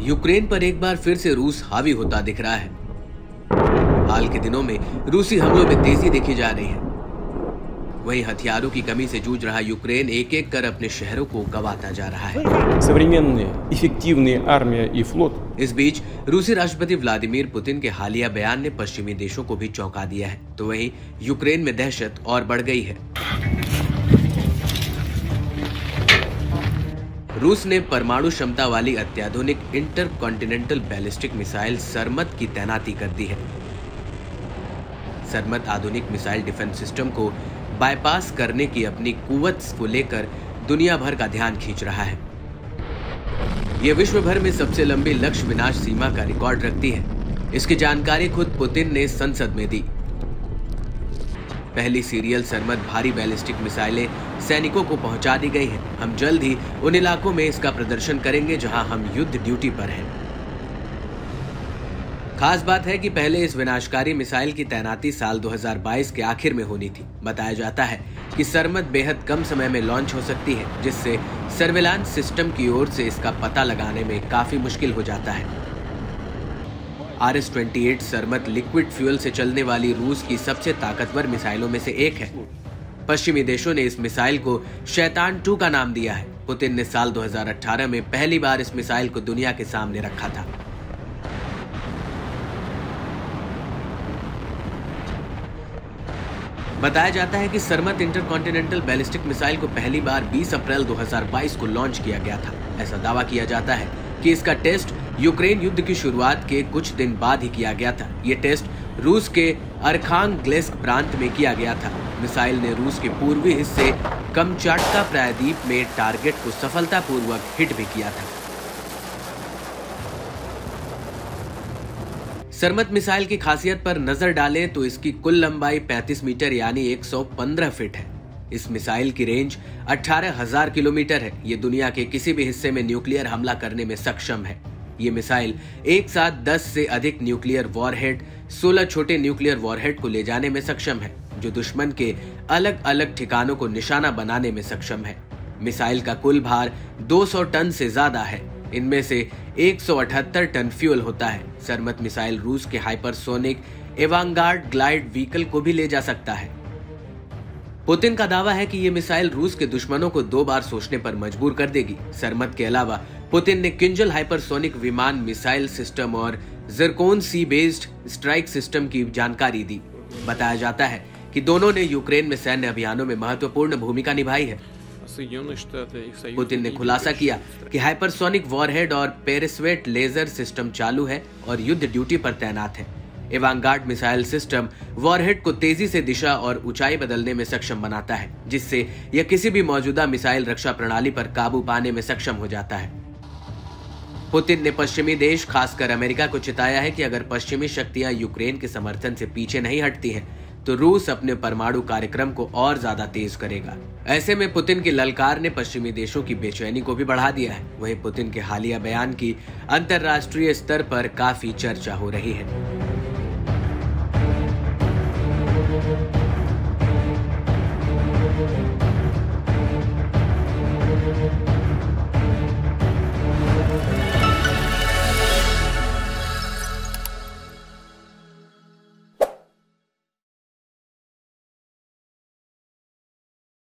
Ukraine पर एक बार फिर से रूस हावी होता दिख रहा है। हाल के दिनों में रूसी हमलों में तेजी देखी जा रही है। वहीं हथियारों की कमी से जूझ रहा यूक्रेन एक एक कर अपने शहरों को गंवाता जा रहा है। इस बीच रूसी राष्ट्रपति व्लादिमीर पुतिन के हालिया बयान ने पश्चिमी देशों को भी चौंका दिया है, तो वहीं यूक्रेन में दहशत और बढ़ गई है। रूस ने परमाणु क्षमता वाली अत्याधुनिक इंटरकॉन्टिनेंटल बैलिस्टिक मिसाइल सरमत की तैनाती कर दी है। सरमत आधुनिक मिसाइल डिफेंस सिस्टम को बाईपास करने की अपनी कुव्वत को लेकर दुनिया भर का ध्यान खींच रहा है। यह विश्व भर में सबसे लंबी लक्ष्य विनाश सीमा का रिकॉर्ड रखती है। इसकी जानकारी खुद पुतिन ने संसद में दी। पहली सीरियल सरमत भारी बैलिस्टिक मिसाइलें सैनिकों को पहुंचा दी गई हैं। हम जल्द ही उन इलाकों में इसका प्रदर्शन करेंगे जहां हम युद्ध ड्यूटी पर हैं। खास बात है कि पहले इस विनाशकारी मिसाइल की तैनाती साल 2022 के आखिर में होनी थी। बताया जाता है कि सरमत बेहद कम समय में लॉन्च हो सकती है, जिससे सर्विलांस सिस्टम की ओर से इसका पता लगाने में काफी मुश्किल हो जाता है। RS-28 सरमत लिक्विड फ्यूल से चलने वाली रूस की सबसे ताकतवर मिसाइलों में से एक है। पश्चिमी देशों ने इस मिसाइल को शैतान 2 का नाम दिया है। पुतिन ने साल 2018 में पहली बार इस मिसाइल को दुनिया के सामने रखा था। बताया जाता है कि सरमत इंटरकॉन्टिनेंटल बैलिस्टिक मिसाइल को पहली बार 20 अप्रैल 2022 को लॉन्च किया गया था। ऐसा दावा किया जाता है कि इसका टेस्ट यूक्रेन युद्ध की शुरुआत के कुछ दिन बाद ही किया गया था। ये टेस्ट रूस के अर्खांगेल्स्क प्रांत में किया गया था। मिसाइल ने रूस के पूर्वी हिस्से कमचाटका प्रायद्वीप में टारगेट को सफलतापूर्वक हिट भी किया था। सरमत मिसाइल की खासियत पर नजर डालें तो इसकी कुल लंबाई 35 मीटर यानी 115 फीट है। इस मिसाइल की रेंज 18,000 किलोमीटर है। ये दुनिया के किसी भी हिस्से में न्यूक्लियर हमला करने में सक्षम है। ये मिसाइल एक साथ 10 से अधिक न्यूक्लियर वॉरहेड, 16 छोटे न्यूक्लियर वॉरहेड को ले जाने में सक्षम है, जो दुश्मन के अलग अलग ठिकानों को निशाना बनाने में सक्षम है। मिसाइल का कुल भार 200 टन से ज्यादा है। इनमें से 178 टन फ्यूल होता है। सरमत मिसाइल रूस के हाइपरसोनिक एवांगार्ड ग्लाइड व्हीकल को भी ले जा सकता है। पुतिन का दावा है कि ये मिसाइल रूस के दुश्मनों को 2 बार सोचने पर मजबूर कर देगी। सरमत के अलावा पुतिन ने किंजल हाइपरसोनिक विमान मिसाइल सिस्टम और जिरकोन सी बेस्ड स्ट्राइक सिस्टम की जानकारी दी। बताया जाता है कि दोनों ने यूक्रेन में सैन्य अभियानों में महत्वपूर्ण भूमिका निभाई है। पुतिन ने खुलासा किया कि हाइपरसोनिक वॉरहेड और पेरिस्वेट लेजर सिस्टम चालू है और युद्ध ड्यूटी पर तैनात है। एवांगार्ड मिसाइल सिस्टम वॉरहेड को तेजी से दिशा और ऊंचाई बदलने में सक्षम बनाता है, जिससे यह किसी भी मौजूदा मिसाइल रक्षा प्रणाली पर काबू पाने में सक्षम हो जाता है। पुतिन ने पश्चिमी देश, खासकर अमेरिका को चिताया है कि अगर पश्चिमी शक्तियां यूक्रेन के समर्थन से पीछे नहीं हटती हैं, तो रूस अपने परमाणु कार्यक्रम को और ज्यादा तेज करेगा। ऐसे में पुतिन की ललकार ने पश्चिमी देशों की बेचैनी को भी बढ़ा दिया है। वहीं पुतिन के हालिया बयान की अंतर्राष्ट्रीय स्तर पर काफी चर्चा हो रही है।